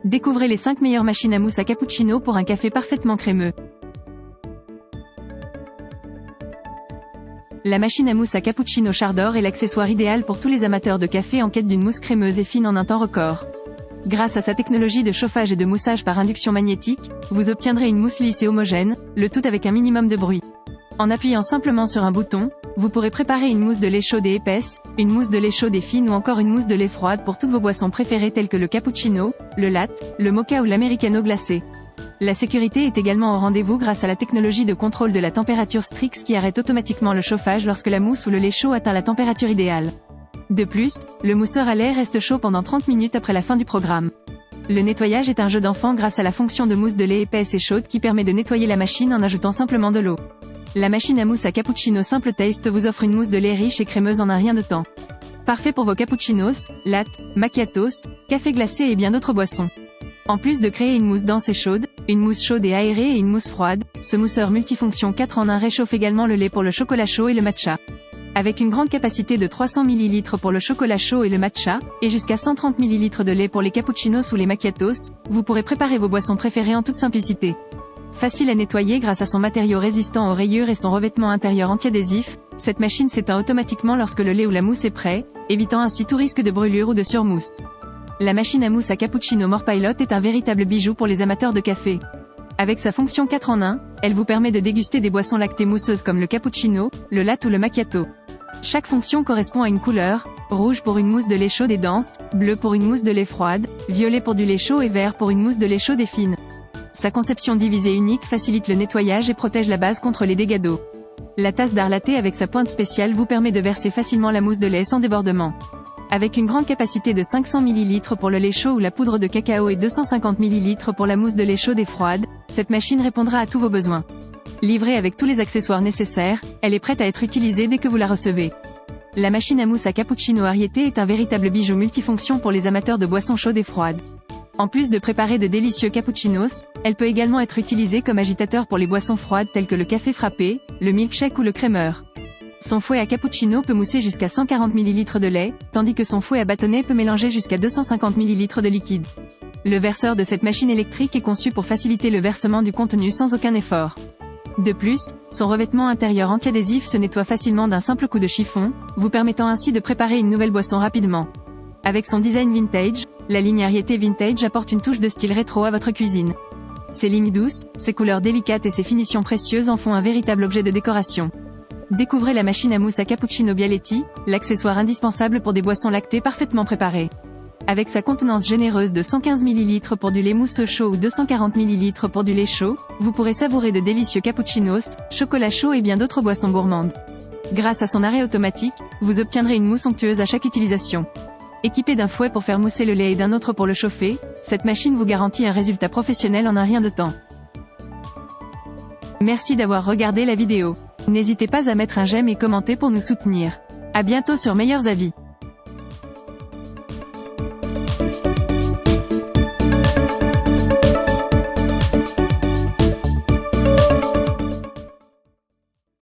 Découvrez les 5 meilleures machines à mousse à cappuccino pour un café parfaitement crémeux. La machine à mousse à cappuccino Chardor est l'accessoire idéal pour tous les amateurs de café en quête d'une mousse crémeuse et fine en un temps record. Grâce à sa technologie de chauffage et de moussage par induction magnétique, vous obtiendrez une mousse lisse et homogène, le tout avec un minimum de bruit. En appuyant simplement sur un bouton, vous pourrez préparer une mousse de lait chaude et épaisse, une mousse de lait chaude et fine ou encore une mousse de lait froide pour toutes vos boissons préférées telles que le cappuccino, le latte, le mocha ou l'americano glacé. La sécurité est également au rendez-vous grâce à la technologie de contrôle de la température Strix qui arrête automatiquement le chauffage lorsque la mousse ou le lait chaud atteint la température idéale. De plus, le mousseur à lait reste chaud pendant 30 minutes après la fin du programme. Le nettoyage est un jeu d'enfant grâce à la fonction de mousse de lait épaisse et chaude qui permet de nettoyer la machine en ajoutant simplement de l'eau. La machine à mousse à cappuccino Simple Taste vous offre une mousse de lait riche et crémeuse en un rien de temps. Parfait pour vos cappuccinos, latte, macchiatos, café glacé et bien d'autres boissons. En plus de créer une mousse dense et chaude, une mousse chaude et aérée et une mousse froide, ce mousseur multifonction 4 en 1 réchauffe également le lait pour le chocolat chaud et le matcha. Avec une grande capacité de 300 ml pour le chocolat chaud et le matcha, et jusqu'à 130 ml de lait pour les cappuccinos ou les macchiatos, vous pourrez préparer vos boissons préférées en toute simplicité. Facile à nettoyer grâce à son matériau résistant aux rayures et son revêtement intérieur antiadhésif, cette machine s'éteint automatiquement lorsque le lait ou la mousse est prêt, évitant ainsi tout risque de brûlure ou de surmousse. La machine à mousse à cappuccino Morpilot est un véritable bijou pour les amateurs de café. Avec sa fonction 4 en 1, elle vous permet de déguster des boissons lactées mousseuses comme le cappuccino, le latte ou le macchiato. Chaque fonction correspond à une couleur, rouge pour une mousse de lait chaude et dense, bleu pour une mousse de lait froide, violet pour du lait chaud et vert pour une mousse de lait chaude et fine. Sa conception divisée unique facilite le nettoyage et protège la base contre les dégâts d'eau. La tasse d'art latte avec sa pointe spéciale vous permet de verser facilement la mousse de lait sans débordement. Avec une grande capacité de 500 ml pour le lait chaud ou la poudre de cacao et 250 ml pour la mousse de lait chaude et froide, cette machine répondra à tous vos besoins. Livrée avec tous les accessoires nécessaires, elle est prête à être utilisée dès que vous la recevez. La machine à mousse à cappuccino Ariete est un véritable bijou multifonction pour les amateurs de boissons chaudes et froides. En plus de préparer de délicieux cappuccinos, elle peut également être utilisée comme agitateur pour les boissons froides telles que le café frappé, le milkshake ou le crémeur. Son fouet à cappuccino peut mousser jusqu'à 140 ml de lait, tandis que son fouet à bâtonnet peut mélanger jusqu'à 250 ml de liquide. Le verseur de cette machine électrique est conçu pour faciliter le versement du contenu sans aucun effort. De plus, son revêtement intérieur antiadhésif se nettoie facilement d'un simple coup de chiffon, vous permettant ainsi de préparer une nouvelle boisson rapidement. Avec son design vintage, la ligne Ariete Vintage apporte une touche de style rétro à votre cuisine. Ses lignes douces, ses couleurs délicates et ses finitions précieuses en font un véritable objet de décoration. Découvrez la machine à mousse à cappuccino Bialetti, l'accessoire indispensable pour des boissons lactées parfaitement préparées. Avec sa contenance généreuse de 115 ml pour du lait mousseux chaud ou 240 ml pour du lait chaud, vous pourrez savourer de délicieux cappuccinos, chocolat chaud et bien d'autres boissons gourmandes. Grâce à son arrêt automatique, vous obtiendrez une mousse onctueuse à chaque utilisation. Équipée d'un fouet pour faire mousser le lait et d'un autre pour le chauffer, cette machine vous garantit un résultat professionnel en un rien de temps. Merci d'avoir regardé la vidéo. N'hésitez pas à mettre un j'aime et commenter pour nous soutenir. À bientôt sur Meilleurs Avis.